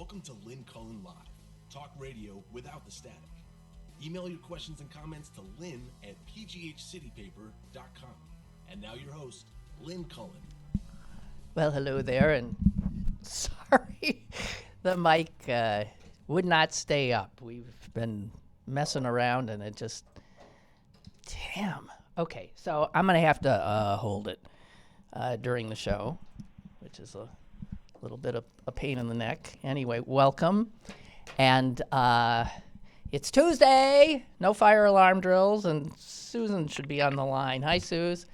Welcome to Lynn Cullen Live, talk radio without the static. Email your questions and comments to lynn@pghcitypaper.com. And now your host, Lynn Cullen. Well, hello there, and sorry, the mic would not stay up. We've been messing around, and it just, damn. Okay, so I'm going to have to hold it during the show, which is a little bit of a pain in the neck. Anyway, welcome. And it's Tuesday, no fire alarm drills, and Susan should be on the line. Hi, Suze.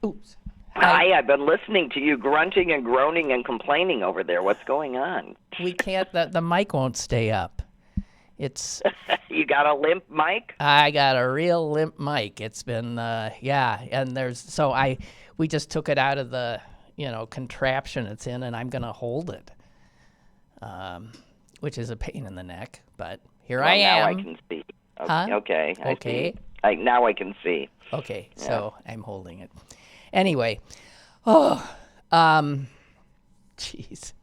Oops. Hi, I've been listening to you grunting and groaning and complaining over there. What's going on? We can't, the mic won't stay up. It's. You got a limp mic? I got a real limp mic. It's been, and we just took it out of the, contraption it's in, and I'm going to hold it, which is a pain in the neck, but here I am. Now I can see. Okay, Huh? okay. Okay. Now I can see. Okay, Yeah. so I'm holding it. Anyway, geez,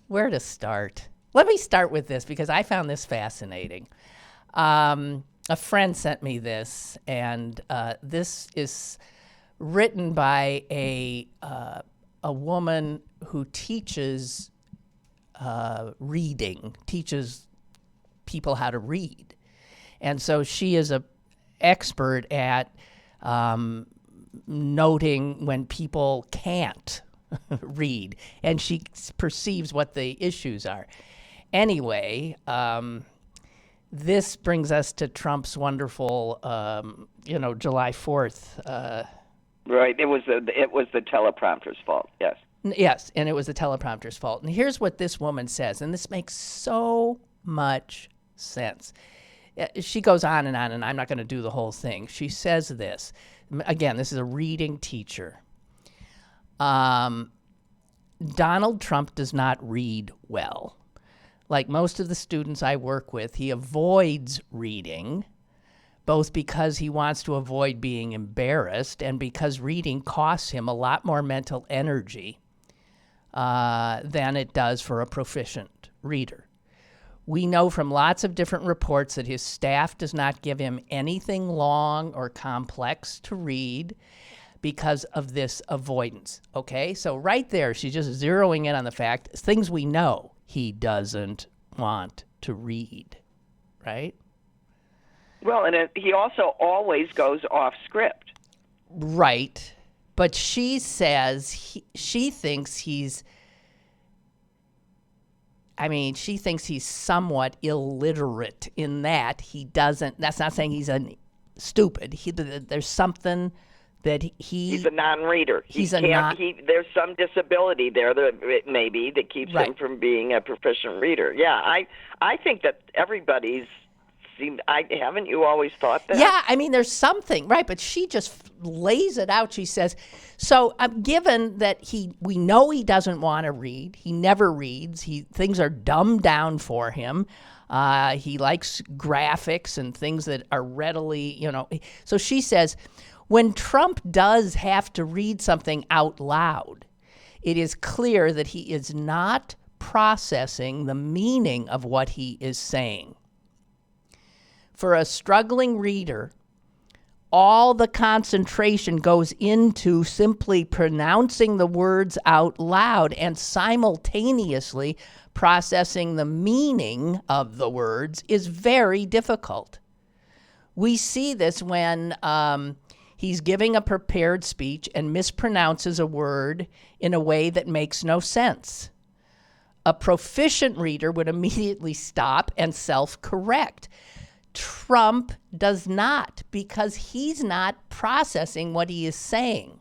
where to start? Let me start with this because I found this fascinating. A friend sent me this, and this is written by a woman who teaches reading, teaches people how to read, and so she is a expert at noting when people can't read, and she perceives what the issues are. Anyway, this brings us to Trump's wonderful, July 4th. Right. It was the teleprompter's fault. Yes. Yes, and it was the teleprompter's fault. And here's what this woman says, and this makes so much sense. She goes on, and I'm not going to do the whole thing. She says this. Again, this is a reading teacher. Donald Trump does not read well. Like most of the students I work with, he avoids reading, both because he wants to avoid being embarrassed and because reading costs him a lot more mental energy than it does for a proficient reader. We know from lots of different reports that his staff does not give him anything long or complex to read because of this avoidance. Okay, so right there, she's just zeroing in on the fact, things we know. He doesn't want to read, right? Well, and he also always goes off script. Right, but she says she thinks he's somewhat illiterate in that he doesn't. That's not saying he's stupid. There's something that he's a non-reader. There's some disability there that keeps him from being a proficient reader. Yeah, I think that everybody's seemed. Haven't you always thought that? Yeah, there's something, right? But she just lays it out. She says, so given that we know he doesn't want to read, he never reads. Things are dumbed down for him. He likes graphics and things that are readily, So she says, when Trump does have to read something out loud, it is clear that he is not processing the meaning of what he is saying. For a struggling reader, all the concentration goes into simply pronouncing the words out loud and simultaneously processing the meaning of the words is very difficult. We see this when he's giving a prepared speech and mispronounces a word in a way that makes no sense. A proficient reader would immediately stop and self-correct. Trump does not, because he's not processing what he is saying.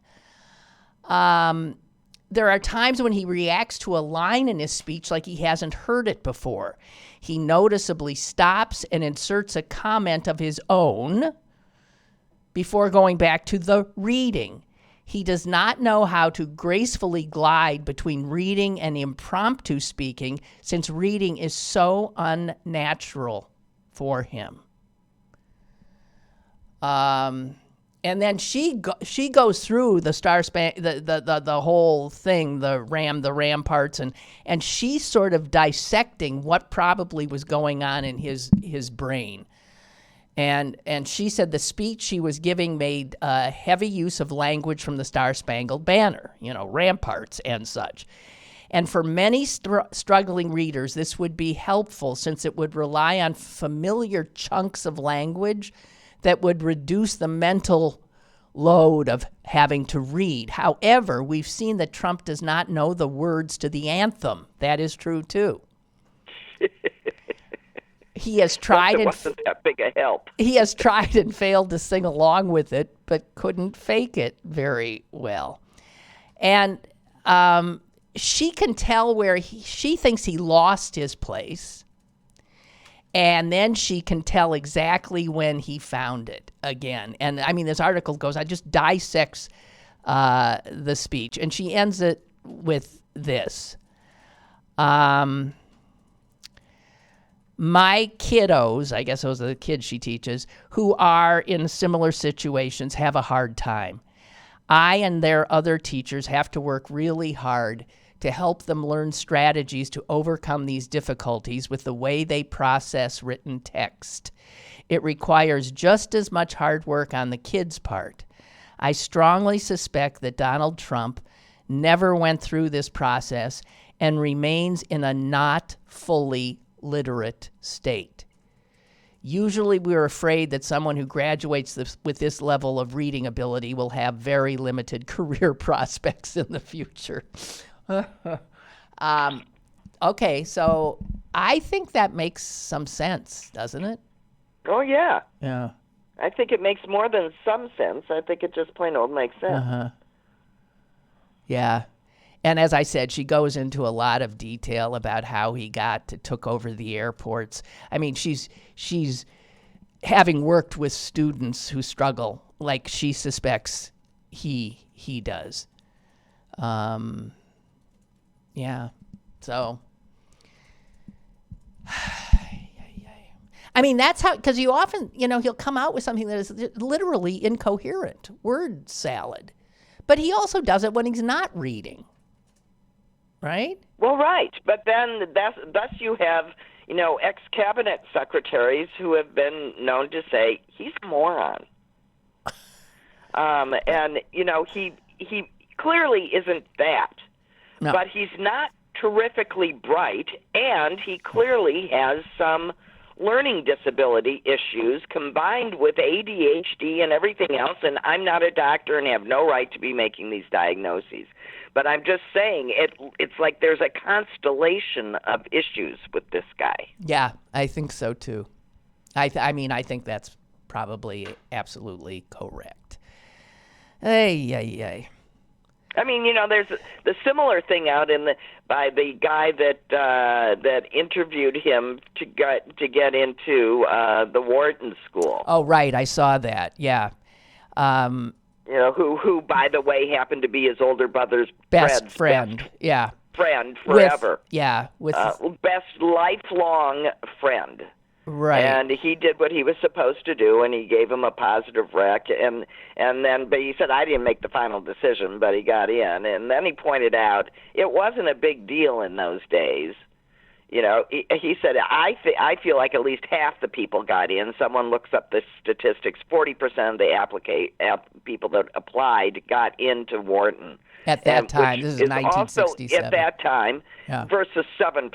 There are times when he reacts to a line in his speech like he hasn't heard it before. He noticeably stops and inserts a comment of his own before going back to the reading. He does not know how to gracefully glide between reading and impromptu speaking, since reading is so unnatural for him. And then she goes through the the whole thing, the ram parts, and she's sort of dissecting what probably was going on in his brain. And she said the speech she was giving made heavy use of language from the Star-Spangled Banner, ramparts and such. And for many struggling readers, this would be helpful since it would rely on familiar chunks of language that would reduce the mental load of having to read. However, we've seen that Trump does not know the words to the anthem. That is true, too. He has tried it wasn't that big a help. He has tried and failed to sing along with it, but couldn't fake it very well. And she can tell where she thinks he lost his place. And then she can tell exactly when he found it again. And I mean, this article goes, I just dissects the speech. And she ends it with this. My kiddos, I guess those are the kids she teaches, who are in similar situations have a hard time. I and their other teachers have to work really hard to help them learn strategies to overcome these difficulties with the way they process written text. It requires just as much hard work on the kids' part. I strongly suspect that Donald Trump never went through this process and remains in a not fully literate state. Usually we're afraid that someone who graduates with this level of reading ability will have very limited career prospects in the future. Okay, so I think that makes some sense, doesn't it? Oh, yeah. Yeah. I think it makes more than some sense. I think it just plain old makes sense. Uh-huh. Yeah. And as I said, she goes into a lot of detail about how he took over the airports. I mean, she's having worked with students who struggle like she suspects he does. Yeah. So, I mean, that's how, because you often, he'll come out with something that is literally incoherent, word salad. But he also does it when he's not reading. Right? Well, right. But then thus you have, ex-cabinet secretaries who have been known to say, he's a moron. And, he clearly isn't that. No. But he's not terrifically bright, and he clearly has some learning disability issues combined with ADHD and everything else, and I'm not a doctor and have no right to be making these diagnoses. But I'm just saying it's like there's a constellation of issues with this guy. Yeah, I think so too. I think that's probably absolutely correct. Ay. I mean, there's the similar thing out by the guy that interviewed him to get into the Wharton School. Oh, right, I saw that. Yeah. Who by the way happened to be his older brother's best friend. Yeah. Friend forever. With best lifelong friend. Right. And he did what he was supposed to do, and he gave him a positive rec, but he said, I didn't make the final decision, but he got in. And then he pointed out it wasn't a big deal in those days. He said, I feel like at least half the people got in. Someone looks up the statistics. 40% of the people that applied got into Wharton. At that time, this is 1967. Also at that time, versus 7%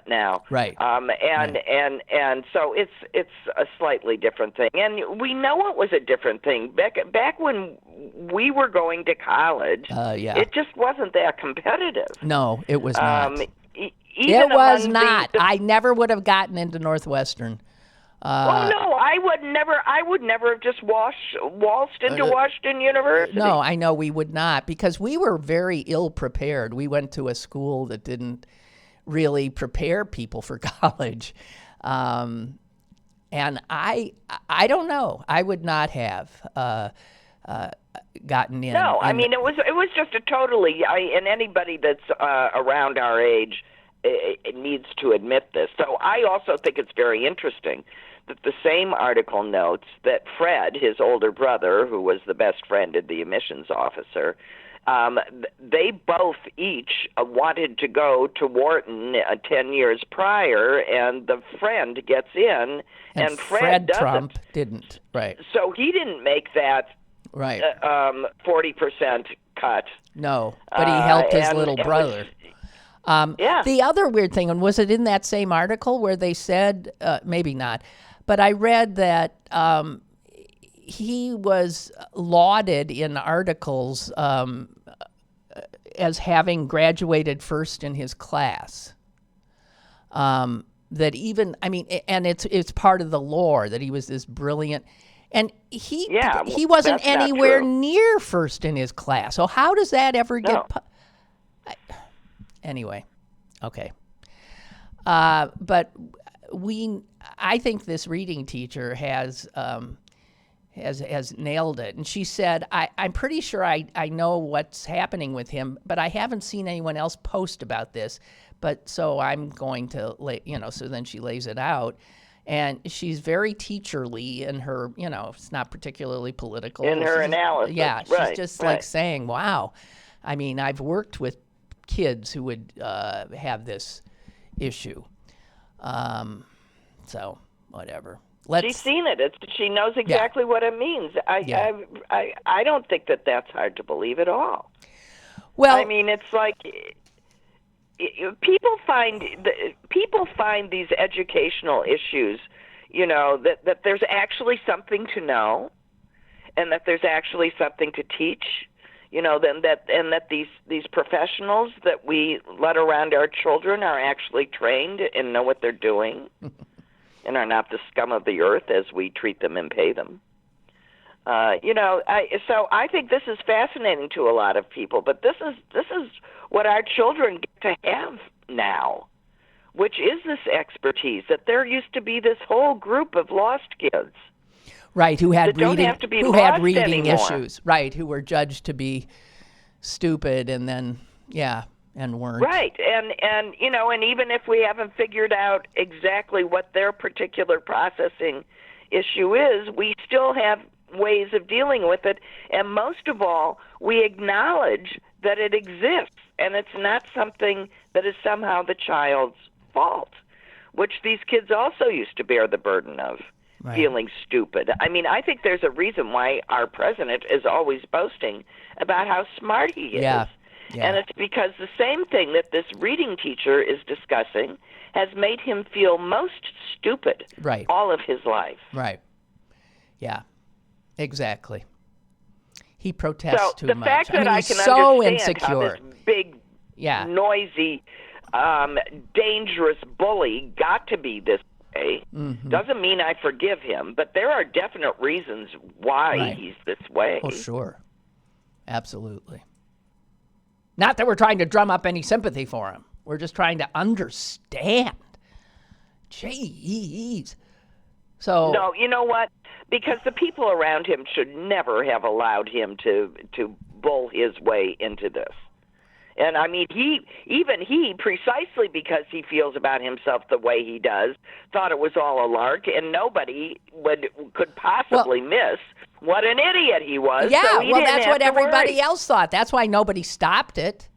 now. Right. And so it's a slightly different thing. And we know it was a different thing. Back when we were going to college, it just wasn't that competitive. No, it was not. It was not. I never would have gotten into Northwestern. No, I would never have just waltzed into Washington University. No, I know we would not, because we were very ill prepared. We went to a school that didn't really prepare people for college. And I don't know. I would not have gotten in. No, I mean, it was just a totally, and anybody that's around our age, it needs to admit this. So I also think it's very interesting that the same article notes that Fred, his older brother, who was the best friend of the admissions officer, they both each wanted to go to Wharton 10 years prior, and the friend gets in, and Fred doesn't. Trump didn't, right. So he didn't make that right. 40% cut. No, but he helped his little brother. Yeah. The other weird thing, and was it in that same article where they said, maybe not, but I read that he was lauded in articles as having graduated first in his class. That even, I mean, and it's part of the lore that he was this brilliant, and he wasn't anywhere near first in his class. So how does that ever get? Anyway, okay. But I think this reading teacher has nailed it. And she said, I'm pretty sure I know what's happening with him, but I haven't seen anyone else post about this. But so I'm going to, so then she lays it out. And she's very teacherly in her, it's not particularly political. In her analysis. Yeah, she's just like saying, wow. I mean, I've worked with kids who would have this issue. So, whatever. She's seen it. She knows exactly what it means. I don't think that that's hard to believe at all. Well, I mean, it's like people find these educational issues, that there's actually something to know, and that there's actually something to teach. That these professionals that we let around our children are actually trained and know what they're doing, and are not the scum of the earth as we treat them and pay them. So I think this is fascinating to a lot of people. But this is what our children get to have now, which is this expertise. That there used to be this whole group of lost kids. Right, who had reading anymore. issues. Right, who were judged to be stupid and then, and weren't. Right, and even if we haven't figured out exactly what their particular processing issue is, we still have ways of dealing with it. And most of all, we acknowledge that it exists, and it's not something that is somehow the child's fault, which these kids also used to bear the burden of. Right. Feeling stupid. I mean, I think there's a reason why our president is always boasting about how smart he is. Yeah. And it's because the same thing that this reading teacher is discussing has made him feel most stupid all of his life. Right. Yeah, exactly. He protests too much. So the fact that I can so understand insecure. how this big, noisy, dangerous bully got to be this way doesn't mean I forgive him, but there are definite reasons why he's this way. Oh, sure. Absolutely. Not that we're trying to drum up any sympathy for him. We're just trying to understand. Jeez. So no, you know what? Because the people around him should never have allowed him to bull his way into this. And I mean, he precisely because he feels about himself the way he does, thought it was all a lark, and nobody could possibly miss what an idiot he was. Yeah, so that's what everybody else thought. That's why nobody stopped it.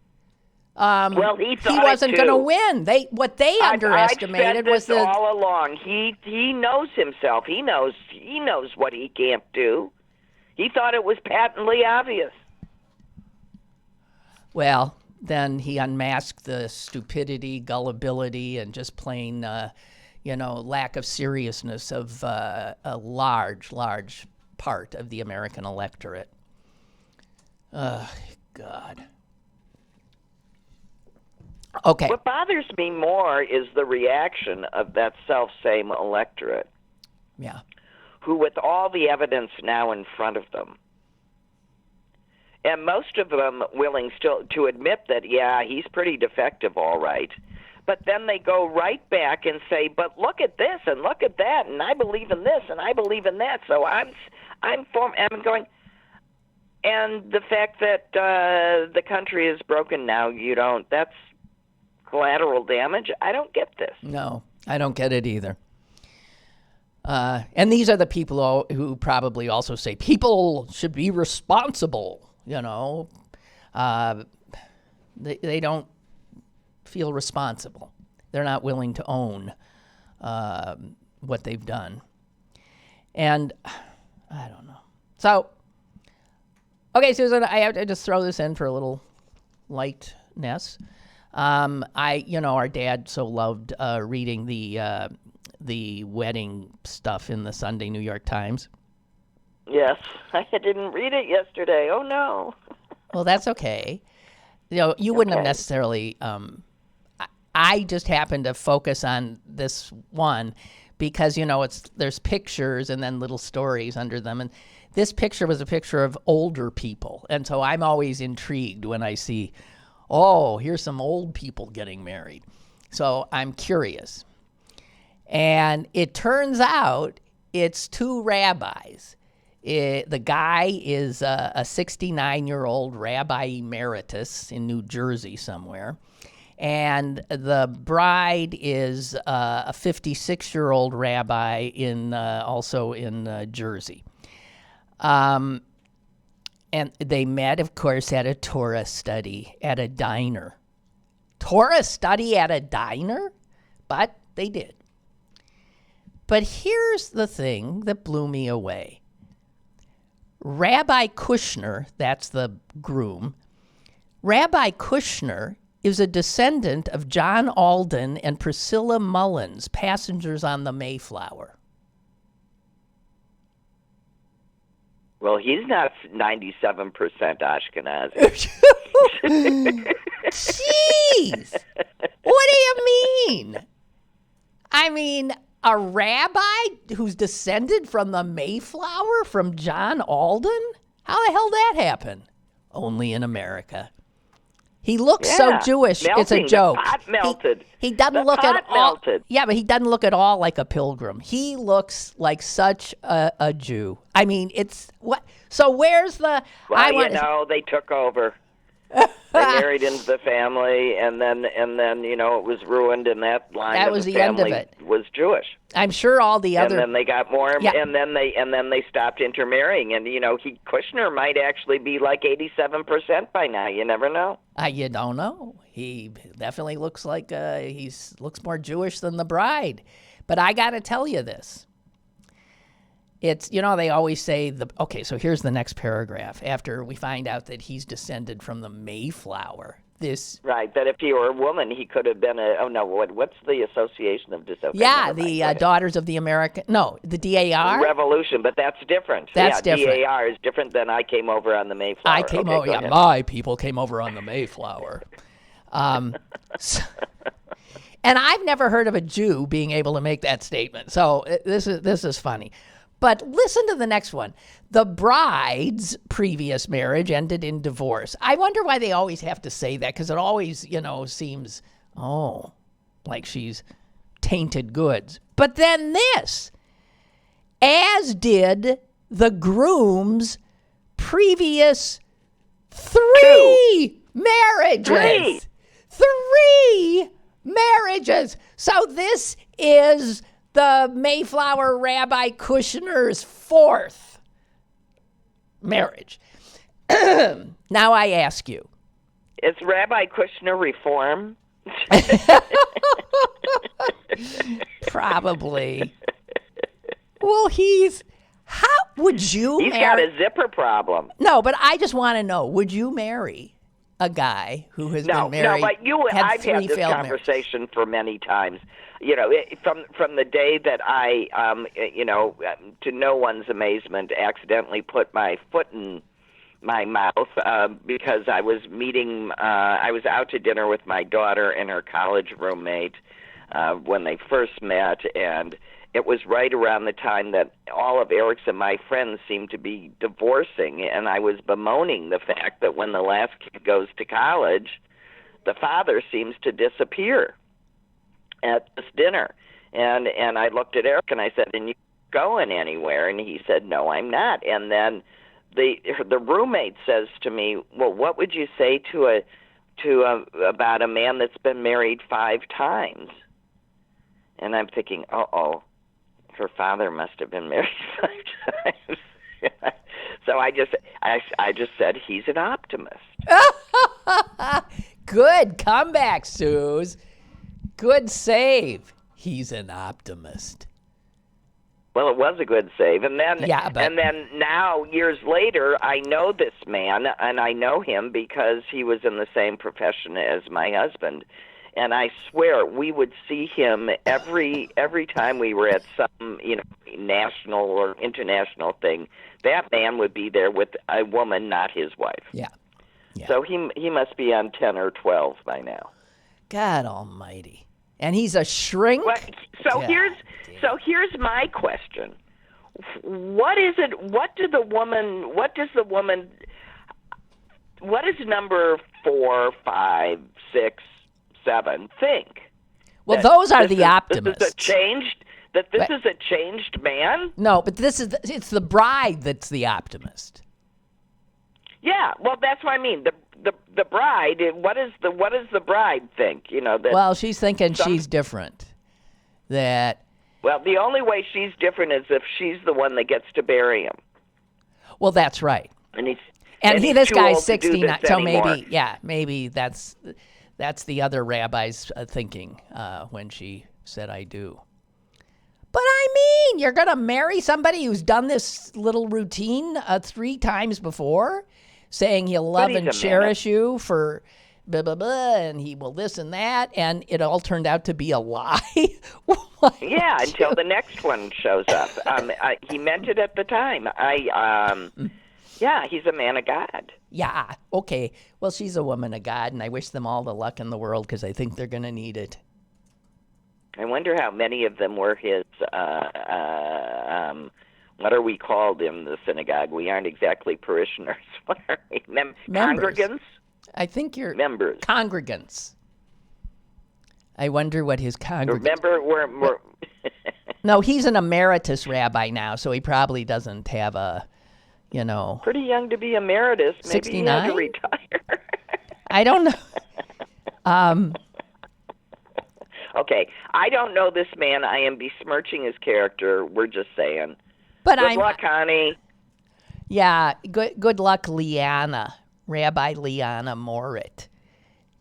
Well, he thought he wasn't going to win. What they underestimated was that all along. He knows himself. He knows what he can't do. He thought it was patently obvious. Well, then he unmasked the stupidity, gullibility, and just plain, lack of seriousness of a large part of the American electorate. God. Okay. What bothers me more is the reaction of that self-same electorate. Yeah. Who, with all the evidence now in front of them, and most of them willing still to admit that, he's pretty defective, all right. But then they go right back and say, but look at this and look at that, and I believe in this and I believe in that. So I'm going. And the fact that the country is broken now, that's collateral damage. I don't get this. No, I don't get it either. And these are the people who probably also say people should be responsible, They don't feel responsible. They're not willing to own what they've done. And I don't know. So, okay, Susan, I have to just throw this in for a little lightness. Our dad so loved reading the wedding stuff in the Sunday New York Times. Yes, I didn't read it yesterday. Oh, no. Well, that's okay. You wouldn't have necessarily. I just happened to focus on this one because there's pictures and then little stories under them, and this picture was a picture of older people, and so I'm always intrigued when I see, here's some old people getting married. So I'm curious, and it turns out it's two rabbis. The guy is a 69-year-old rabbi emeritus in New Jersey somewhere, and the bride is a 56-year-old rabbi also in Jersey. And they met, of course, at a Torah study at a diner. Torah study at a diner? But they did. But here's the thing that blew me away. Rabbi Kushner, that's the groom, Rabbi Kushner is a descendant of John Alden and Priscilla Mullins, passengers on the Mayflower. Well, he's not 97% Ashkenazi. Jeez! What do you mean? I mean, a rabbi who's descended from the Mayflower, from John Alden? How the hell that happen? Only in America. He looks so Jewish. Melting. It's a joke. The pot melted. He doesn't look at all. Melted. Yeah, but he doesn't look at all like a pilgrim. He looks like such a Jew. I mean, it's what? So where's the? Well, they took over. They married into the family, and then it was ruined, and that line that of was the family end of it. Was Jewish. I'm sure all the other. And then they got more, and then they stopped intermarrying, and Kushner might actually be like 87% by now. You never know. You don't know. He definitely looks like looks more Jewish than the bride. But I got to tell you this. It's, they always say, so here's the next paragraph. After we find out that he's descended from the Mayflower. Right, that if he were a woman, he could have been what's the Association of Disobedient? Yeah, the Daughters of the the DAR? Revolution, but that's different. That's different. DAR is different than I came over on the Mayflower. My people came over on the Mayflower. And I've never heard of a Jew being able to make that statement. So this is funny. But listen to the next one. The bride's previous marriage ended in divorce. I wonder why they always have to say that, because it always, seems, like she's tainted goods. But then this, as did the groom's previous three marriages. Three marriages. So this is the Mayflower Rabbi Kushner's fourth marriage. Now I ask you. Is Rabbi Kushner reform? Probably. Well, how would you He's marry? got a zipper problem. No, but I just want to know, would you marry a guy who has been married? No, but I've had this conversation for many times. From the day that I, to no one's amazement, accidentally put my foot in my mouth because I was I was out to dinner with my daughter and her college roommate when they first met, and it was right around the time that all of Eric's and my friends seemed to be divorcing, and I was bemoaning the fact that when the last kid goes to college, the father seems to disappear at this dinner. And I looked at Eric and I said, "And you going anywhere?" And he said, "No, I'm not." And then the roommate says to me, "Well, what would you say about a man that's been married 5 times?" And I'm thinking, Her father must have been married 5 times. So I just said he's an optimist. Good comeback, Suze. Good save. He's an optimist. Well, it was a good save, and then but now years later, I know this man, and I know him because he was in the same profession as my husband, and I swear we would see him every time we were at some national or international thing. That man would be there with a woman, not his wife. Yeah. So he must be on 10 or 12 by now. God Almighty, and he's a shrink. Here's my question. What is it? What does number 4, 5, 6, 7 think? Well, those are the optimists. This is a changed man? No, but it's the bride that's the optimist. Yeah, well, that's what I mean. The bride. What does the bride think? Well, she's thinking she's different. Well, the only way she's different is if she's the one that gets to bury him. This he's guy's 69, so anymore. maybe that's the other rabbi's thinking when she said I do. But I mean, you're going to marry somebody who's done this little routine 3 times before, saying he'll love and cherish you for blah, blah, blah, and he will this and that, and it all turned out to be a lie? Yeah, until the next one shows up. He meant it at the time. He's a man of God. Yeah, okay. Well, she's a woman of God, and I wish them all the luck in the world because I think they're going to need it. I wonder how many of them were his, what are we called in the synagogue? We aren't exactly parishioners. What are we? Congregants? I think you're members. Congregants. I wonder what his congregants... Remember, we're No, he's an emeritus rabbi now, so he probably doesn't have a, pretty young to be emeritus. Maybe 69? He had to retire. I don't know. Okay, I don't know this man. I am besmirching his character. We're just saying. But good luck, Connie. Yeah, good luck, Liana, Rabbi Liana Morit,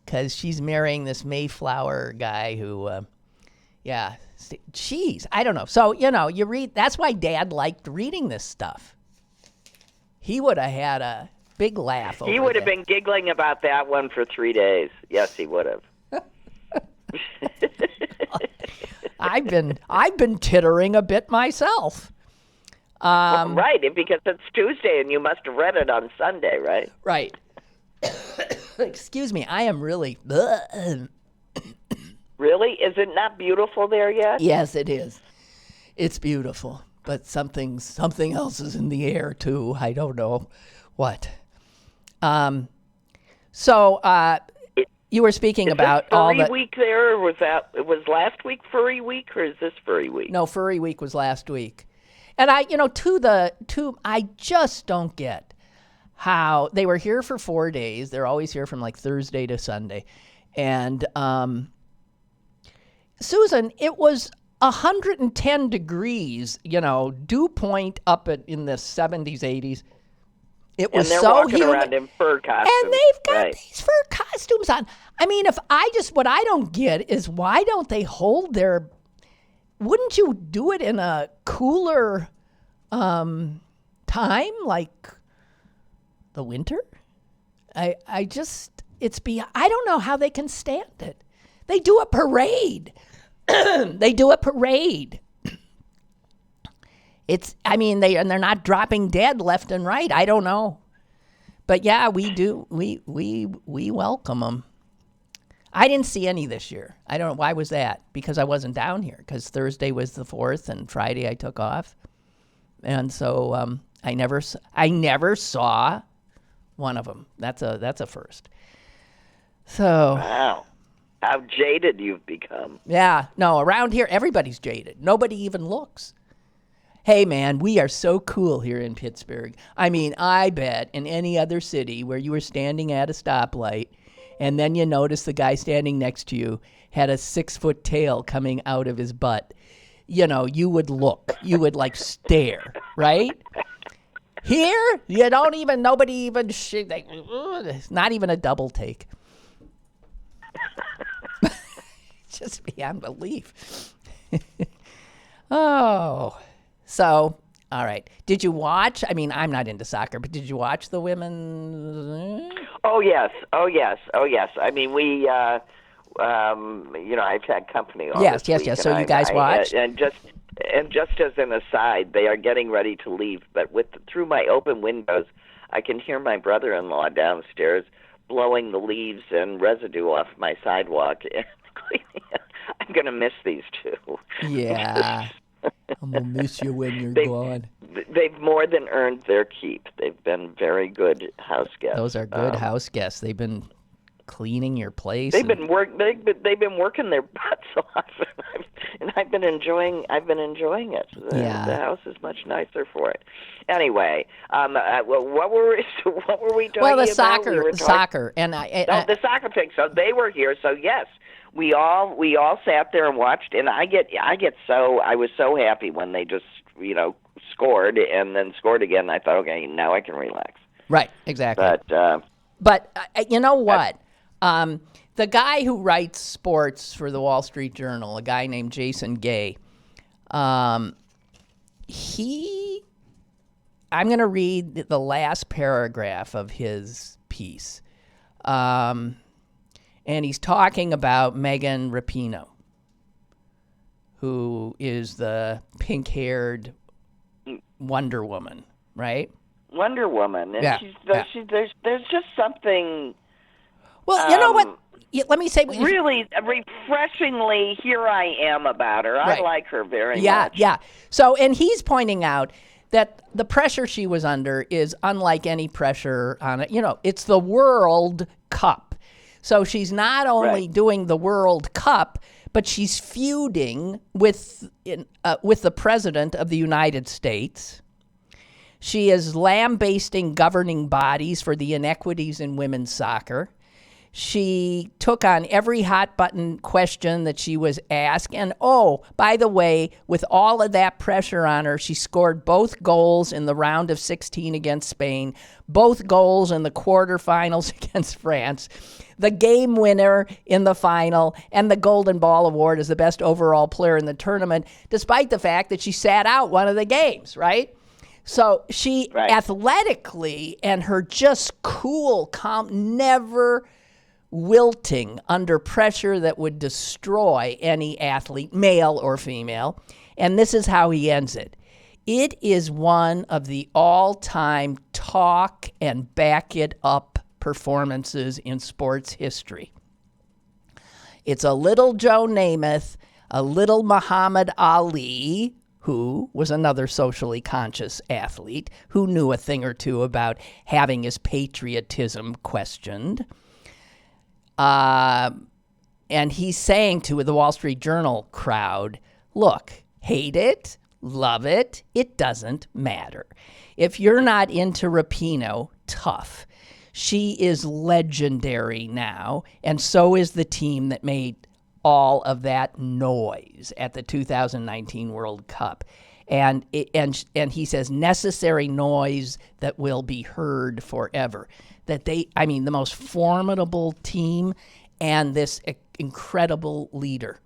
because she's marrying this Mayflower guy who, geez, I don't know. So, you read, that's why Dad liked reading this stuff. He would have had a big laugh over He would have that. been giggling about that one for 3 days. Yes, he would have. I've been tittering a bit myself. Right, because it's Tuesday and you must have read it on Sunday, right? Right. Excuse me, I am really... Really? Is it not beautiful there yet? Yes, it is. It's beautiful, but something else is in the air too. I don't know what. You were speaking about all the week there, or was last week furry week, or is this furry week? No, furry week was last week. And I just don't get how they were here for 4 days. They're always here from like Thursday to Sunday. And Susan, it was 110 degrees, dew point up in the 70s, 80s. It was and they're walking around in fur costumes. And they've got these fur costumes on. I mean, what I don't get is why don't they hold their, wouldn't you do it in a cooler time, like the winter? I don't know how they can stand it. They do a parade. They're not dropping dead left and right. I don't know. But yeah, we do. We welcome them. I didn't see any this year. I don't know. Why was that? Because I wasn't down here. Because Thursday was the 4th and Friday I took off. And so I never saw one of them. That's a first. So. Wow. How jaded you've become. Yeah. No, around here, everybody's jaded. Nobody even looks. Hey, man, we are so cool here in Pittsburgh. I mean, I bet in any other city where you were standing at a stoplight and then you notice the guy standing next to you had a 6-foot tail coming out of his butt, you would look. You would like stare, right? Here, nobody even, not even a double take. Just beyond belief. Oh, so, all right. Did you watch? I mean, I'm not into soccer, but did you watch the women? Oh, yes. I mean, we, I've had company all this week. Yes. So you guys watched? And just as an aside, they are getting ready to leave, but through my open windows, I can hear my brother-in-law downstairs blowing the leaves and residue off my sidewalk. I'm going to miss these two. Yeah. I'm going to miss you when you're gone. They've more than earned their keep. They've been very good house guests. Those are good house guests. They've been cleaning your place. They've been working their butts off, and I've been enjoying it. The house is much nicer for it. Anyway, what were we talking about? Well, the soccer, and the soccer pick. So they were here. So yes, we all sat there and watched, and I was so happy when they just scored and then scored again. I thought, okay, now I can relax. Right, exactly. But you know what? The guy who writes sports for the Wall Street Journal, a guy named Jason Gay, I'm going to read the last paragraph of his piece. And he's talking about Megan Rapinoe, who is the pink-haired Wonder Woman, right? Wonder Woman. And there's just something... Well, you know what? Let me say... Really refreshingly, here I am about her. Right. I like her very much. Yeah. So, and he's pointing out that the pressure she was under is unlike any pressure on it. It's the World Cup. So she's not only doing the World Cup, but she's feuding with the President of the United States. She is lambasting governing bodies for the inequities in women's soccer. She took on every hot-button question that she was asked. And, by the way, with all of that pressure on her, she scored both goals in the round of 16 against Spain, both goals in the quarterfinals against France, the game winner in the final, and the Golden Ball Award as the best overall player in the tournament, despite the fact that she sat out one of the games, right? So she athletically and her just cool, calm, never wilting under pressure that would destroy any athlete, male or female. And this is how he ends it. It is one of the all-time talk and back it up performances in sports history. It's a little Joe Namath, a little Muhammad Ali, who was another socially conscious athlete who knew a thing or two about having his patriotism questioned. And he's saying to the Wall Street Journal crowd, look, hate it, love it, it doesn't matter. If you're not into Rapinoe, tough. She is legendary now, and so is the team that made all of that noise at the 2019 World Cup. And he says necessary noise that will be heard forever. The most formidable team and this incredible leader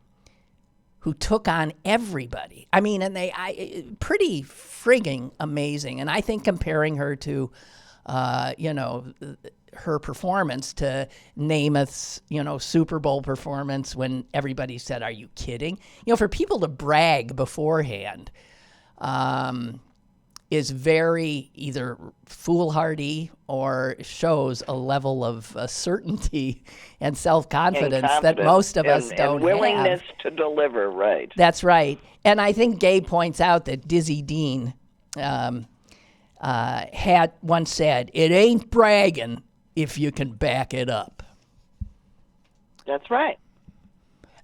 who took on everybody. And pretty frigging amazing. And I think comparing her to, her performance to Namath's, Super Bowl performance when everybody said, "Are you kidding?" For people to brag beforehand, is very either foolhardy or shows a level of certainty and self-confidence that most of us don't have. And willingness have. To deliver, right. That's right. And I think Gay points out that Dizzy Dean had once said, "It ain't bragging if you can back it up." That's right.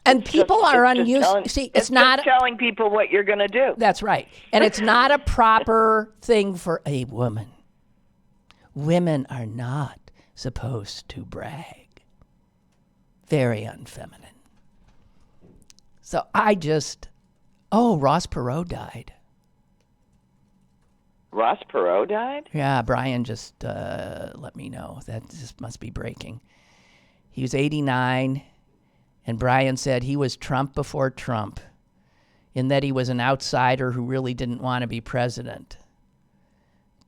And people are unused. See, it's not telling people what you're going to do. That's right. And it's not a proper thing for a woman. Women are not supposed to brag. Very unfeminine. So I just Oh, Ross Perot died. Ross Perot died? Yeah, Brian just let me know. That just must be breaking. He was 89, and Brian said he was Trump before Trump, in that he was an outsider who really didn't want to be president.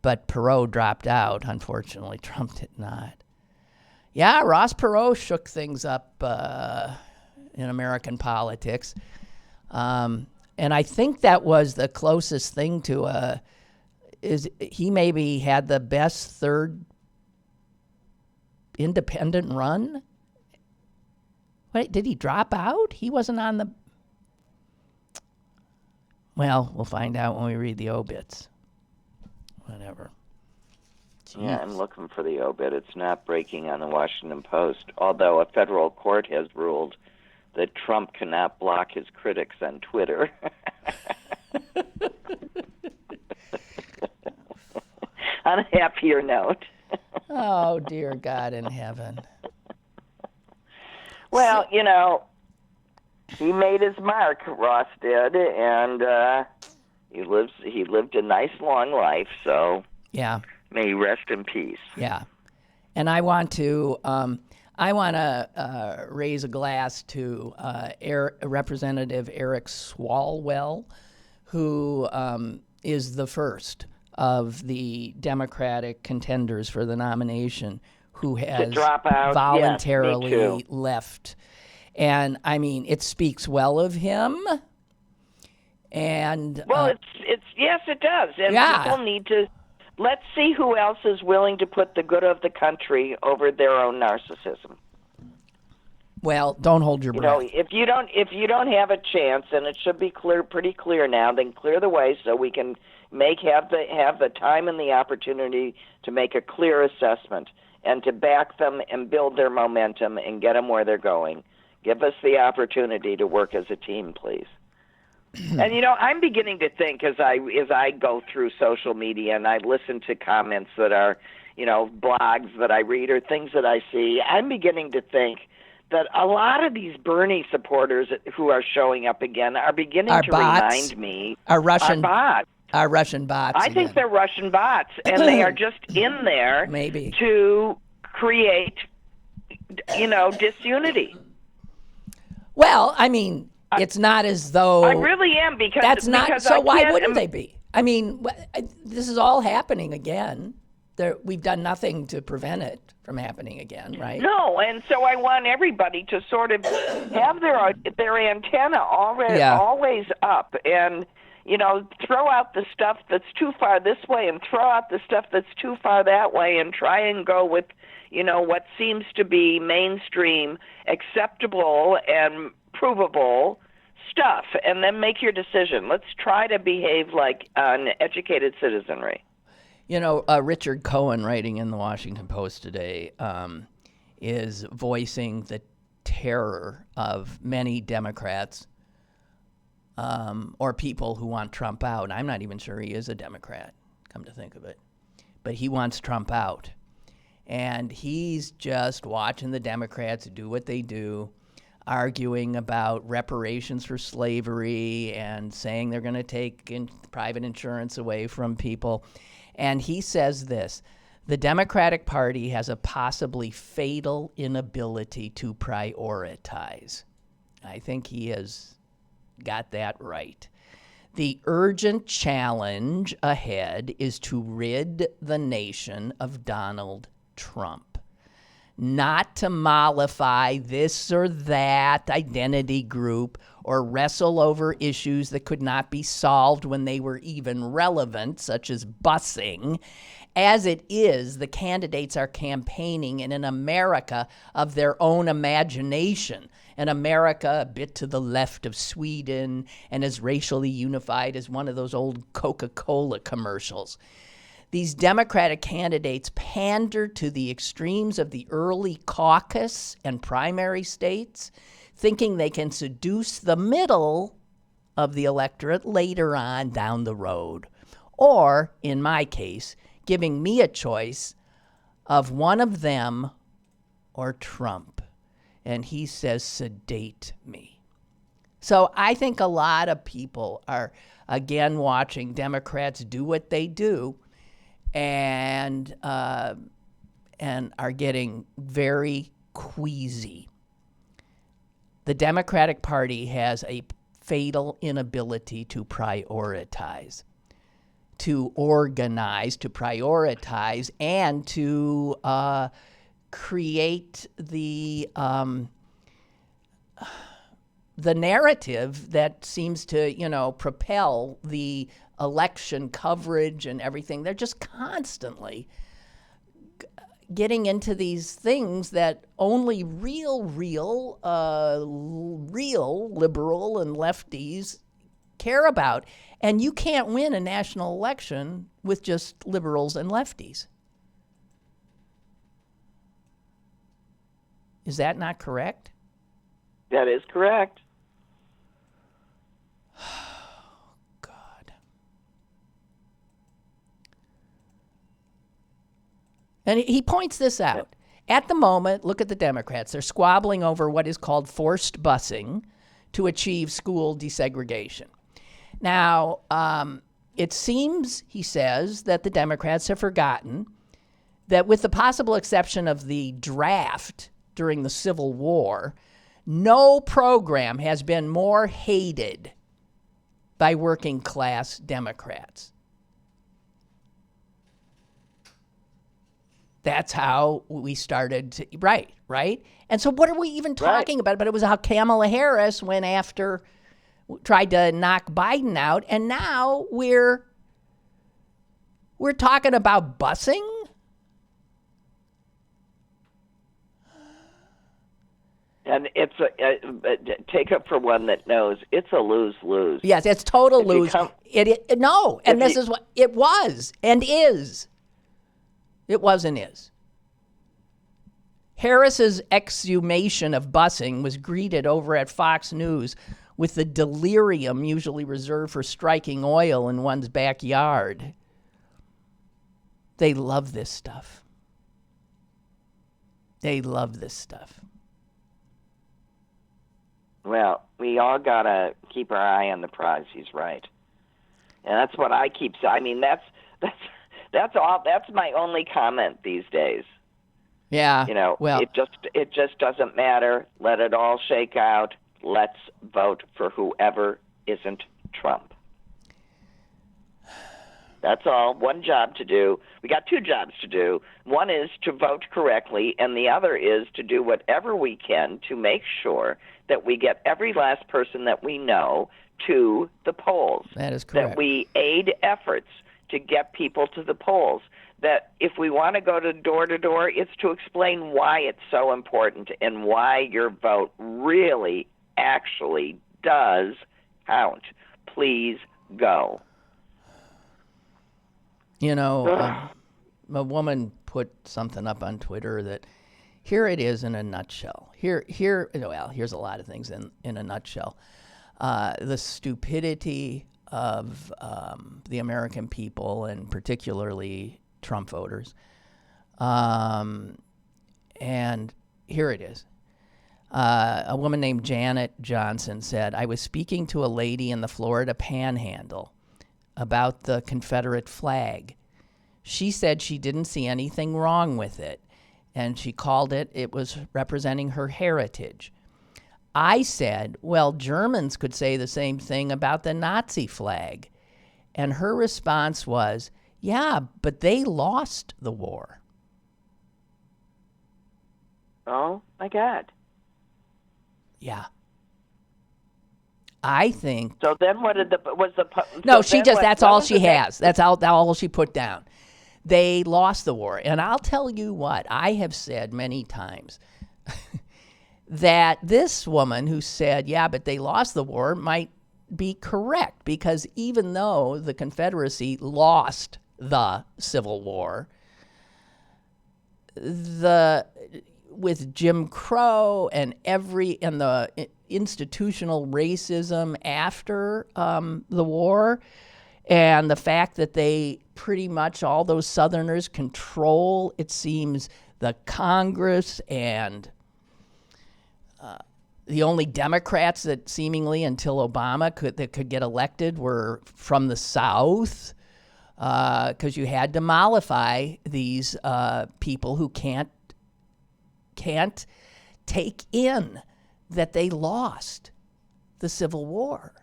But Perot dropped out. Unfortunately, Trump did not. Yeah, Ross Perot shook things up in American politics. And I think that was the closest thing to is he maybe had the best third independent run? Wait, did he drop out? He wasn't on the... Well, we'll find out when we read the obits. Whatever. Jeez. Yeah, I'm looking for the obit. It's not breaking on the Washington Post, although a federal court has ruled that Trump cannot block his critics on Twitter. On a happier note. Oh, dear God in heaven. Well, you know, he made his mark, Ross did, and he lived a nice long life, so yeah, may he rest in peace. Yeah. And I want to raise a glass to Representative Eric Swalwell, who is the first of the Democratic contenders for the nomination who has drop out. voluntarily left. And I mean, it speaks well of him. And well, it's yes, it does. And people need to let's see who else is willing to put the good of the country over their own narcissism. Well, don't hold your breath. You know, if you don't have a chance, and it should be pretty clear now, then clear the way so we can have the time and the opportunity to make a clear assessment and to back them and build their momentum and get them where they're going. Give us the opportunity to work as a team, please. And, you know, I'm beginning to think as I go through social media and I listen to comments that are, you know, blogs that I read or things that I see, I'm beginning to think that a lot of these Bernie supporters who are showing up again are beginning to remind me are Russian bots. Are Russian bots. I think they're Russian bots, and they are just in there maybe to create, you know, disunity. Well, I mean, it's not as though I really am because that's not. because so why wouldn't they be? I mean, this is all happening again. We've done nothing to prevent it from happening again, right? No, and so I want everybody to sort of have their antenna always up, and you know, throw out the stuff that's too far this way, and throw out the stuff that's too far that way, and try and go with, you know, what seems to be mainstream, acceptable, and provable stuff, and then make your decision. Let's try to behave like an educated citizenry. You know, Richard Cohen, writing in the Washington Post today, is voicing the terror of many Democrats or people who want Trump out. I'm not even sure he is a Democrat, come to think of it. But he wants Trump out. And he's just watching the Democrats do what they do, arguing about reparations for slavery and saying they're going to take private insurance away from people. And he says this: the Democratic Party has a possibly fatal inability to prioritize. I think he has got that right. The urgent challenge ahead is to rid the nation of Donald Trump, not to mollify this or that identity group or wrestle over issues that could not be solved when they were even relevant, such as busing. As it is, the candidates are campaigning in an America of their own imagination, an America a bit to the left of Sweden and as racially unified as one of those old Coca-Cola commercials. These Democratic candidates pander to the extremes of the early caucus and primary states, thinking they can seduce the middle of the electorate later on down the road. Or, in my case, giving me a choice of one of them or Trump. And he says, sedate me. So I think a lot of people are, again, watching Democrats do what they do and are getting very queasy. The Democratic Party has a fatal inability to prioritize, to organize, to prioritize, and to create the narrative that seems to, propel the election coverage and everything. They're just constantly getting into these things that only real liberal and lefties care about. And you can't win a national election with just liberals and lefties. Is that not correct? That is correct. God. And he points this out. At the moment, look at the Democrats. They're squabbling over what is called forced busing to achieve school desegregation. Now, it seems, he says, that the Democrats have forgotten that with the possible exception of the draft during the Civil War, no program has been more hated by working class Democrats. That's how we started to, right? And so what are we even talking about? But it was how Kamala Harris went after, tried to knock Biden out, and now we're talking about busing? And it's take up for one that knows it's a lose-lose. Yes, it's total lose. This is what it was and is. It was and is. Harris's exhumation of busing was greeted over at Fox News with the delirium usually reserved for striking oil in one's backyard. They love this stuff. They love this stuff. Well, we all gotta keep our eye on the prize. He's right, and that's what I keep saying. I mean, that's all. That's my only comment these days. Yeah. Well, it just doesn't matter. Let it all shake out. Let's vote for whoever isn't Trump. That's all. One job to do. We got two jobs to do. One is to vote correctly, and the other is to do whatever we can to make sure that we get every last person that we know to the polls. That is correct. That we aid efforts to get people to the polls. That if we want to go to door, it's to explain why it's so important and why your vote really actually does count. Please go. A woman put something up on Twitter that here it is in a nutshell. Here's a lot of things in a nutshell. The stupidity of the American people, and particularly Trump voters. And here it is. A woman named Janet Johnson said, I was speaking to a lady in the Florida Panhandle about the Confederate flag. She said she didn't see anything wrong with it, and she called it was representing her heritage. I said, well, Germans could say the same thing about the Nazi flag. And her response was, yeah, but they lost the war. Oh, my God. Yeah. I think. So then what that's all she has. That's all she put down. They lost the war. And I'll tell you what, I have said many times that this woman who said, yeah, but they lost the war might be correct, because even though the Confederacy lost the Civil War, with Jim Crow and the institutional racism after the war, and the fact that they pretty much, all those Southerners control, it seems, the Congress and The only Democrats that seemingly until Obama could get elected were from the South, because you had to mollify these people who can't take in that they lost the Civil War.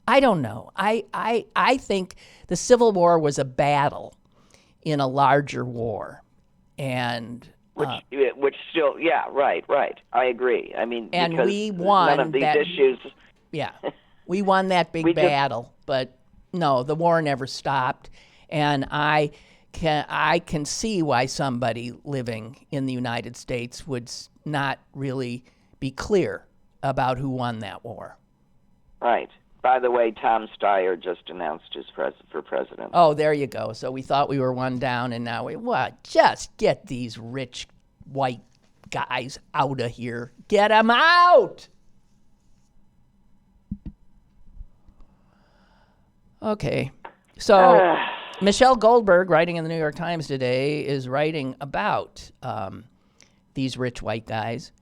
I don't know. I think the Civil War was a battle in a larger war, and which still, yeah, right. I agree. I mean, and because we won none of these that, issues. Yeah, we won that big battle, but no, the war never stopped, and I can see why somebody living in the United States would not really be clear about who won that war. Right. By the way, Tom Steyer just announced his for president. Oh, there you go. So we thought we were one down, and now just get these rich white guys out of here. Get them out! Okay. So Michelle Goldberg, writing in the New York Times today, is writing about these rich white guys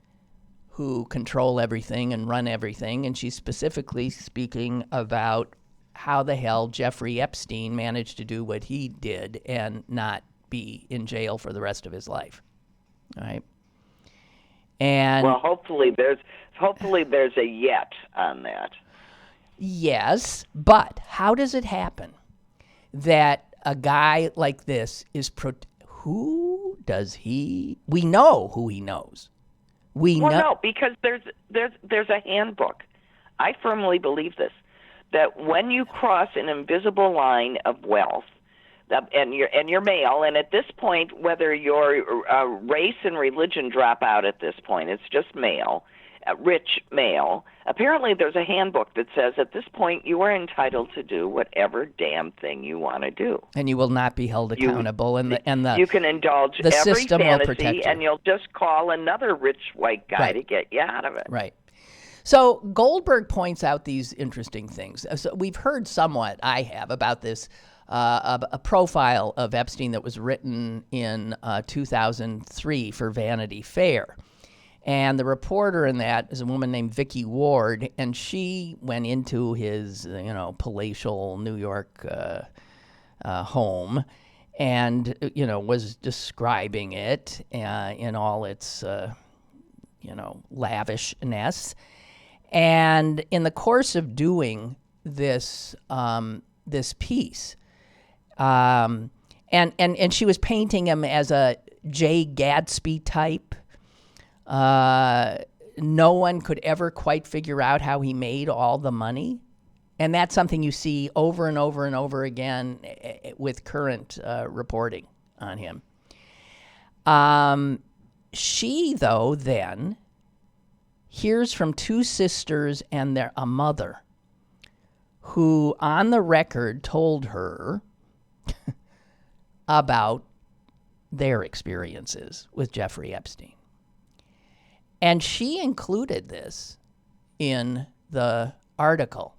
who control everything and run everything, and she's specifically speaking about how the hell Jeffrey Epstein managed to do what he did and not be in jail for the rest of his life. All right. And well, hopefully there's a yet on that. Yes, but how does it happen that a guy like this is who does he? We know who he knows. No, because there's a handbook. I firmly believe this, that when you cross an invisible line of wealth, and you're male, and at this point, whether your race and religion drop out at this point, it's just male, rich male. Apparently, there's a handbook that says at this point you are entitled to do whatever damn thing you want to do, and you will not be held accountable. You can indulge the every system will protect fantasy, you. and you'll just call another rich white guy to get you out of it. Right. So Goldberg points out these interesting things. So we've heard somewhat, I have, about this. A profile of Epstein that was written in 2003 for Vanity Fair. And the reporter in that is a woman named Vicki Ward, and she went into his, palatial New York home and, was describing it in all its, lavishness. And in the course of doing this piece, and she was painting him as a Jay Gatsby type. No one could ever quite figure out how he made all the money. And that's something you see over and over and over again with current reporting on him. She, though, then hears from two sisters and a mother who, on the record, told her about their experiences with Jeffrey Epstein. And she included this in the article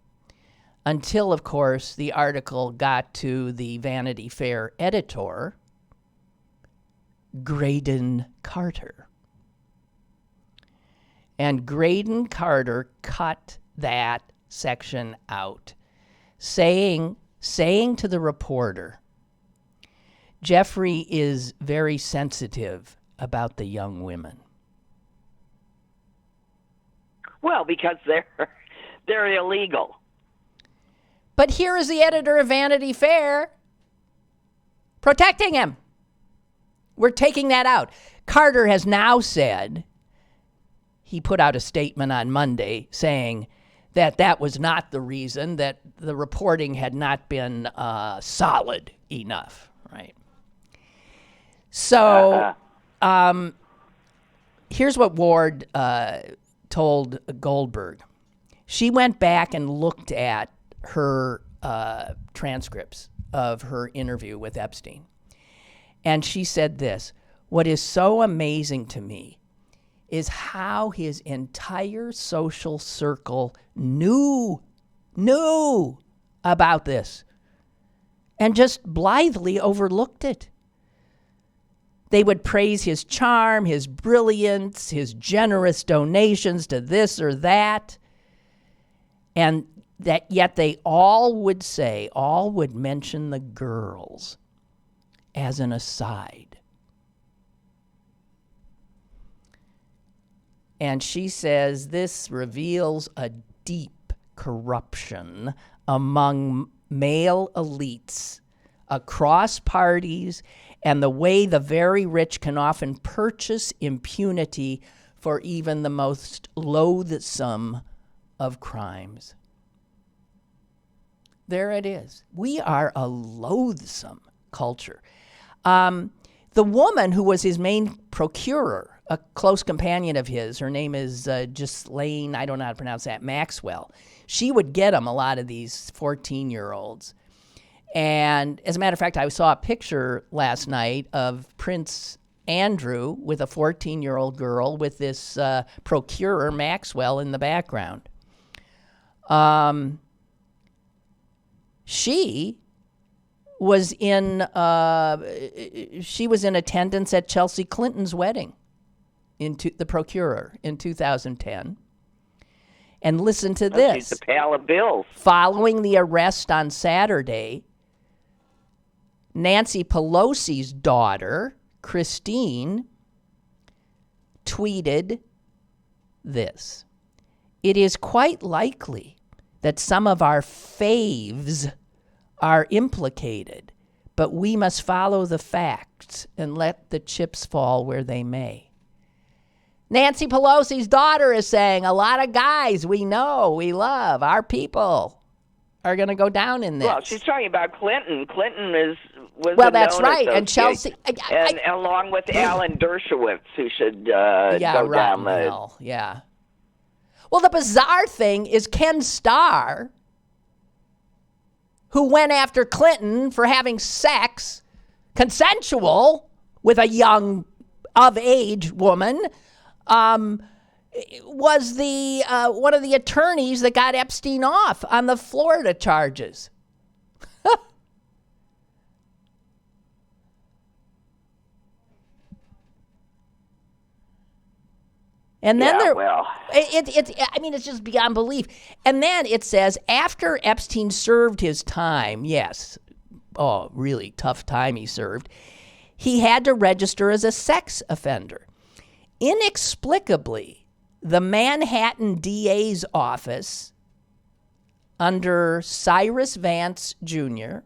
until, of course, the article got to the Vanity Fair editor, Graydon Carter. And Graydon Carter cut that section out, saying to the reporter, Jeffrey is very sensitive about the young women. Well, because they're illegal. But here is the editor of Vanity Fair protecting him. We're taking that out. Carter has now said, he put out a statement on Monday saying that was not the reason, that the reporting had not been solid enough, right? So here's what Ward told Goldberg. She went back and looked at her transcripts of her interview with Epstein. And she said this, what is so amazing to me is how his entire social circle knew about this and just blithely overlooked it. They would praise his charm, his brilliance, his generous donations to this or that. And that yet they all would mention the girls as an aside. And she says this reveals a deep corruption among male elites across parties, and the way the very rich can often purchase impunity for even the most loathsome of crimes. There it is. We are a loathsome culture. The woman who was his main procurer, a close companion of his, her name is Ghislaine, I don't know how to pronounce that, Maxwell. She would get him a lot of these 14-year-olds. And as a matter of fact, I saw a picture last night of Prince Andrew with a 14-year-old girl with this procurer, Maxwell, in the background. She was in attendance at Chelsea Clinton's wedding, the procurer, in 2010. And listen to this. She's the pal of Bill's. Following the arrest on Saturday, Nancy Pelosi's daughter, Christine, tweeted this. It is quite likely that some of our faves are implicated, but we must follow the facts and let the chips fall where they may. Nancy Pelosi's daughter is saying a lot of guys we know, we love, our people are going to go down in this. Well, she's talking about Clinton. Clinton was well, a that's known right, and associate. Chelsea, and along with Alan Dershowitz, who should go down the hill. Yeah. Well, the bizarre thing is Ken Starr, who went after Clinton for having sex, consensual, with a young, of-age woman, was the one of the attorneys that got Epstein off on the Florida charges. And then it's just beyond belief. And then it says, after Epstein served his time, yes, really tough time he served, he had to register as a sex offender. Inexplicably, the Manhattan DA's office, under Cyrus Vance Jr.,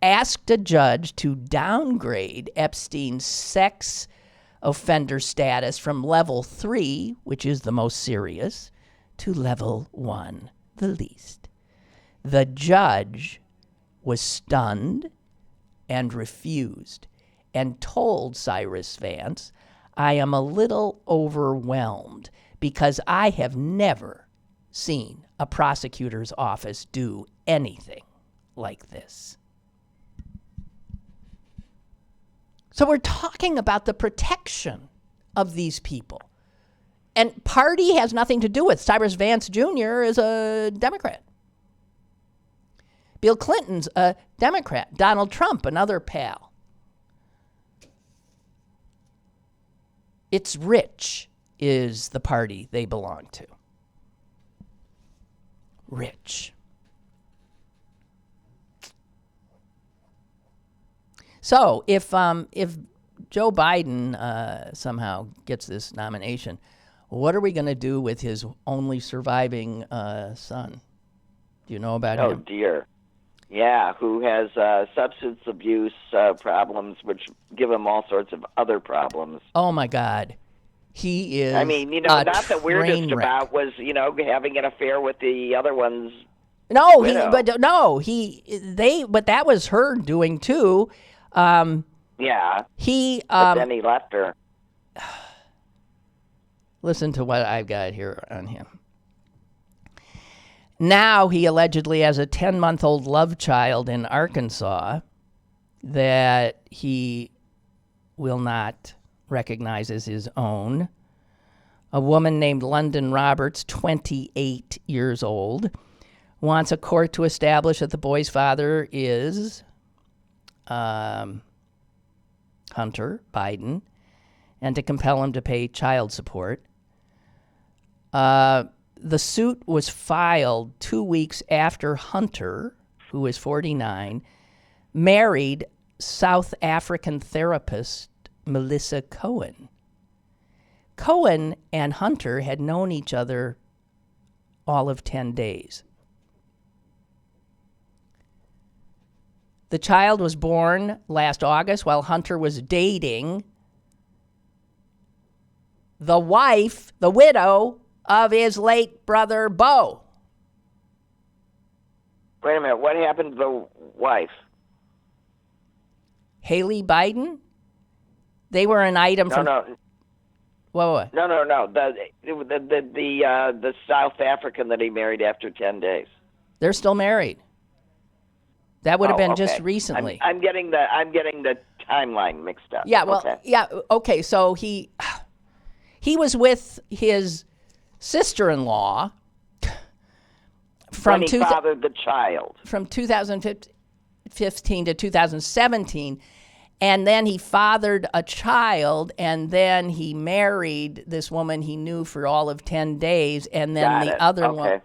asked a judge to downgrade Epstein's sex offender status from level 3, which is the most serious, to level 1, the least. The judge was stunned and refused and told Cyrus Vance, I am a little overwhelmed because I have never seen a prosecutor's office do anything like this. So we're talking about the protection of these people. And party has nothing to do with. Cyrus Vance Jr. is a Democrat. Bill Clinton's a Democrat. Donald Trump, another pal. It's rich is the party they belong to. Rich. So if Joe Biden somehow gets this nomination, what are we going to do with his only surviving son? Do you know about him? Oh, dear. Yeah, who has substance abuse problems, which give him all sorts of other problems. Oh, my God. He is not the weirdest about was, having an affair with the other one's No, widow. But that was her doing, too. Yeah. But then he left her. Listen to what I've got here on him. Now he allegedly has a 10-month-old love child in Arkansas that he will not recognize as his own. A woman named London Roberts, 28 years old, wants a court to establish that the boy's father is Hunter Biden, and to compel him to pay child support. The suit was filed 2 weeks after Hunter, who is 49, married South African therapist Melissa Cohen. Cohen and Hunter had known each other all of 10 days. The child was born last August while Hunter was dating the wife, the widow of his late brother, Beau. Wait a minute. What happened to the wife? Haley Biden? They were an item from... No. What? No. The South African that he married after 10 days. They're still married. That would have been okay. just recently. I'm getting the timeline mixed up. Yeah, well, okay. yeah, okay. So he was with his sister-in-law when he fathered the child from 2015 to 2017, and then he fathered a child, and then he married this woman he knew for all of 10 days, and then other one.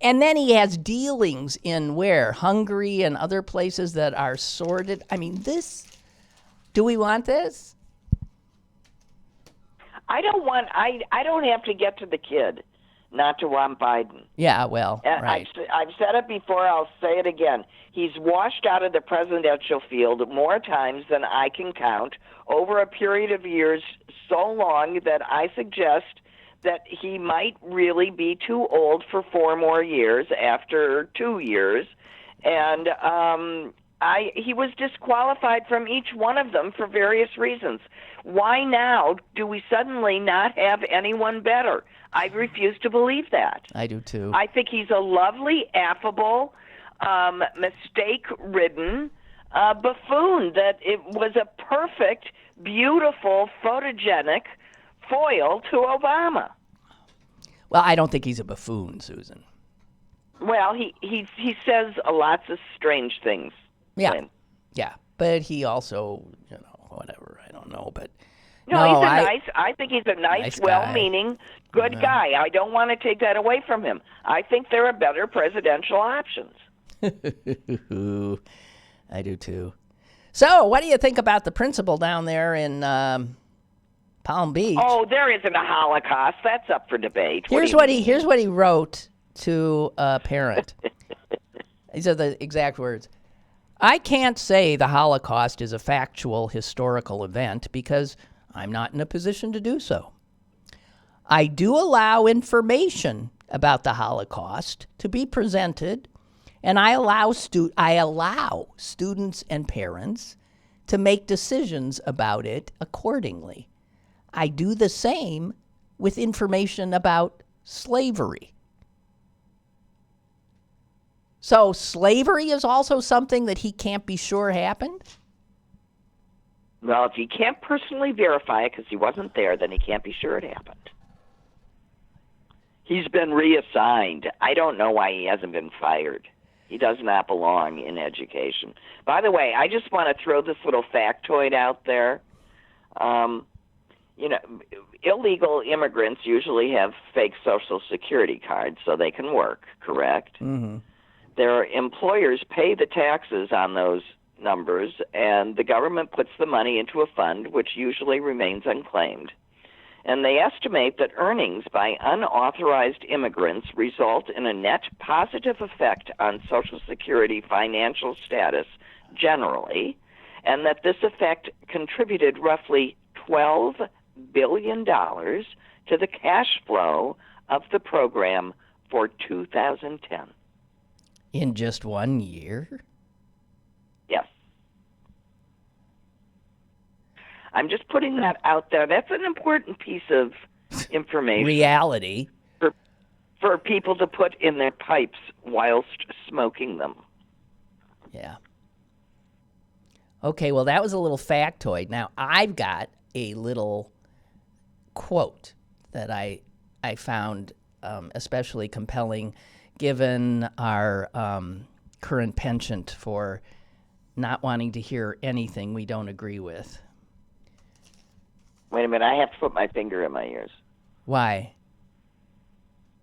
And then he has dealings in where? Hungary and other places that are sordid. I mean, do we want this? I don't have to get to the kid not to want Biden. Yeah, well, right. I've said it before, I'll say it again. He's washed out of the presidential field more times than I can count over a period of years so long that I suggest that he might really be too old for 4 more years after 2 years. And he was disqualified from each one of them for various reasons. Why now do we suddenly not have anyone better? I refuse to believe that. I do too. I think he's a lovely, affable, mistake-ridden buffoon that it was a perfect, beautiful, photogenic foil to Obama. Well, I don't think he's a buffoon, Susan. Well, he says lots of strange things. Yeah, Lynn. Yeah, but he also, whatever. I don't know, but no, I think he's a nice well-meaning, good guy. I don't want to take that away from him. I think there are better presidential options. I do too. So, what do you think about the principal down there in Palm Beach? Oh, there isn't a Holocaust. That's up for debate. Here's what he wrote to a parent. These are the exact words. I can't say the Holocaust is a factual historical event because I'm not in a position to do so. I do allow information about the Holocaust to be presented, and I allow students and parents to make decisions about it accordingly. I do the same with information about slavery. So slavery is also something that he can't be sure happened? Well, if he can't personally verify it because he wasn't there, then he can't be sure it happened. He's been reassigned. I don't know why he hasn't been fired. He does not belong in education. By the way, I just want to throw this little factoid out there. Illegal immigrants usually have fake Social Security cards so they can work, correct? Mm-hmm. Their employers pay the taxes on those numbers, and the government puts the money into a fund, which usually remains unclaimed. And they estimate that earnings by unauthorized immigrants result in a net positive effect on Social Security financial status generally, and that this effect contributed roughly $12 billion to the cash flow of the program for 2010. In just 1 year? Yes. I'm just putting that out there. That's an important piece of information. Reality. For people to put in their pipes whilst smoking them. Yeah. Okay, well, that was a little factoid. Now, I've got a little quote that I found especially compelling given our current penchant for not wanting to hear anything we don't agree with. Wait a minute, I have to put my finger in my ears. Why?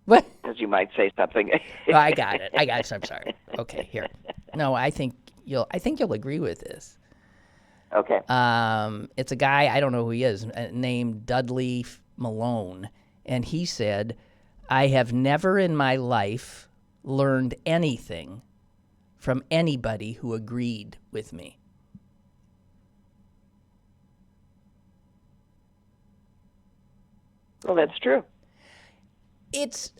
What? Because you might say something. Oh, I got it. I'm sorry. Okay, here. No, I think you'll agree with this. Okay. It's a guy, I don't know who he is, named Dudley Malone, and he said, "I have never in my life learned anything from anybody who agreed with me." Well, that's true. It's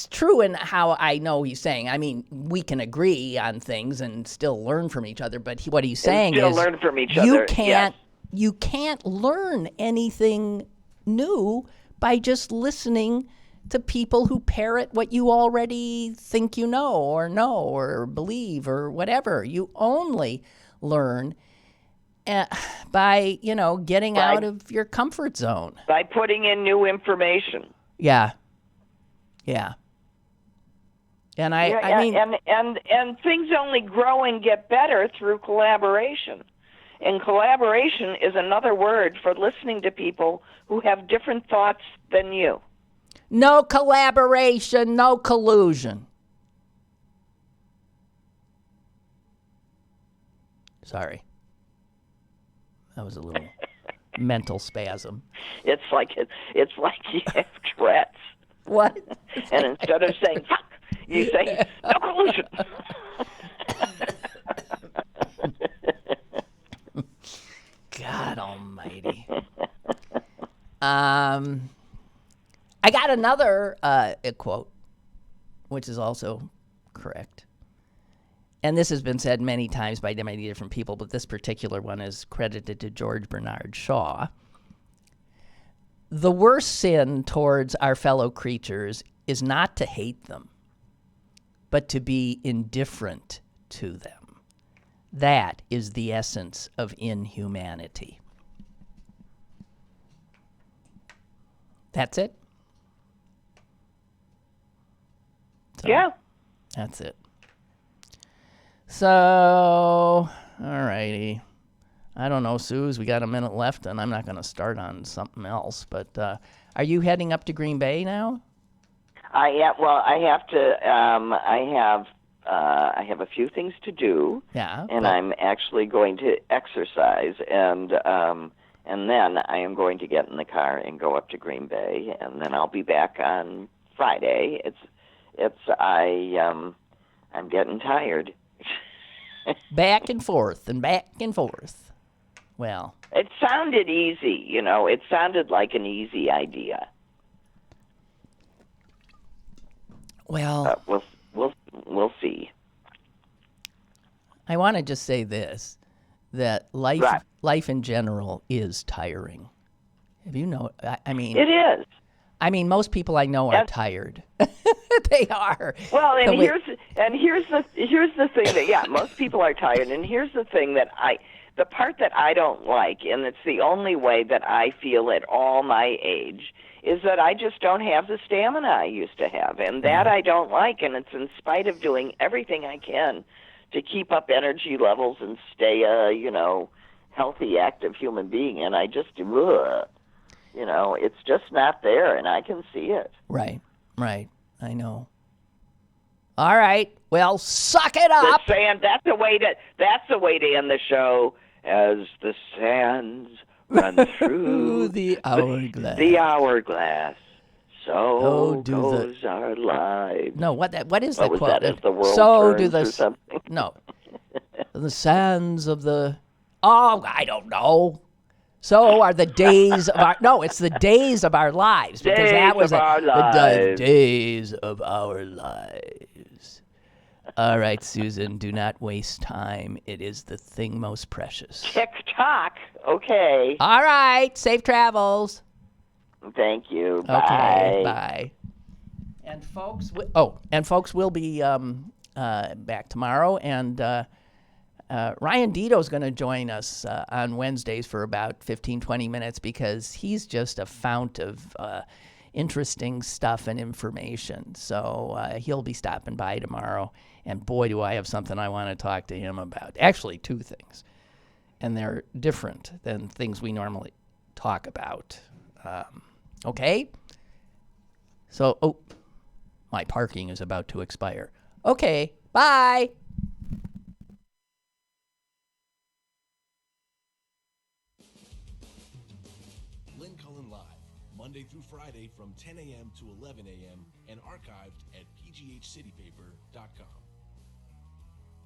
true in how I know he's saying. I mean, we can agree on things and still learn from each other, but what he's saying is learn from each you other. can't you can't learn anything new by just listening to people who parrot what you already think you know or believe or whatever. You only learn by, getting out of your comfort zone. By putting in new information. Yeah. Yeah. And I mean, and things only grow and get better through collaboration. And collaboration is another word for listening to people who have different thoughts than you. No collaboration, no collusion. Sorry. That was a little mental spasm. It's like you have Tourette's. What? And instead of saying fuck, you say no collusion. God almighty. I got another quote, which is also correct. And this has been said many times by many different people, but this particular one is credited to George Bernard Shaw. The worst sin towards our fellow creatures is not to hate them, but to be indifferent to them. That is the essence of inhumanity. That's it? So, yeah. That's it. So, all righty. I don't know, Suze, we got a minute left, and I'm not going to start on something else. But are you heading up to Green Bay now? I have to. I have a few things to do. Yeah. And I'm actually going to exercise, and then I am going to get in the car and go up to Green Bay, and then I'll be back on Friday. I'm getting tired. Back and forth and back and forth. Well, it sounded easy, It sounded like an easy idea. Well, we'll see. I want to just say this: that life in general is tiring. Have you know? I mean, it is. I mean, most people I know are tired. They are. Well, and here's the thing that most people are tired. And here's the thing the part that I don't like, and it's the only way that I feel at all my age, is that I just don't have the stamina I used to have, and that I don't like. And it's in spite of doing everything I can to keep up energy levels and stay a healthy, active human being, and I just it's just not there, and I can see it. Right. I know. All right. Well, suck it up. That's the way to end the show. As the sands run through the hourglass. The hourglass. So goes our lives. No, what is that was quote? That, as the world so turns do the or something? No. The sands of the I don't know. So are the days of our it's the days of our lives, because days that was of our lives. The days of our lives. All right, Susan, do not waste time. It is the thing most precious. TikTok. Okay. All right, safe travels. Thank you. Bye. Okay, bye. And folks, we'll be back tomorrow, and Ryan Dito is going to join us on Wednesdays for about 15-20 minutes, because he's just a fount of interesting stuff and information. So he'll be stopping by tomorrow. And boy, do I have something I want to talk to him about. Actually, two things. And they're different than things we normally talk about. Okay? So, my parking is about to expire. Okay, bye. Lynn Cullen Live, Monday through Friday from 10 a.m. to 11 a.m. and archived at pghcitypaper.com.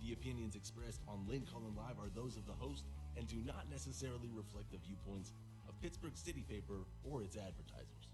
The opinions expressed on Lynn Cullen Live are those of the host and do not necessarily reflect the viewpoints of Pittsburgh City Paper or its advertisers.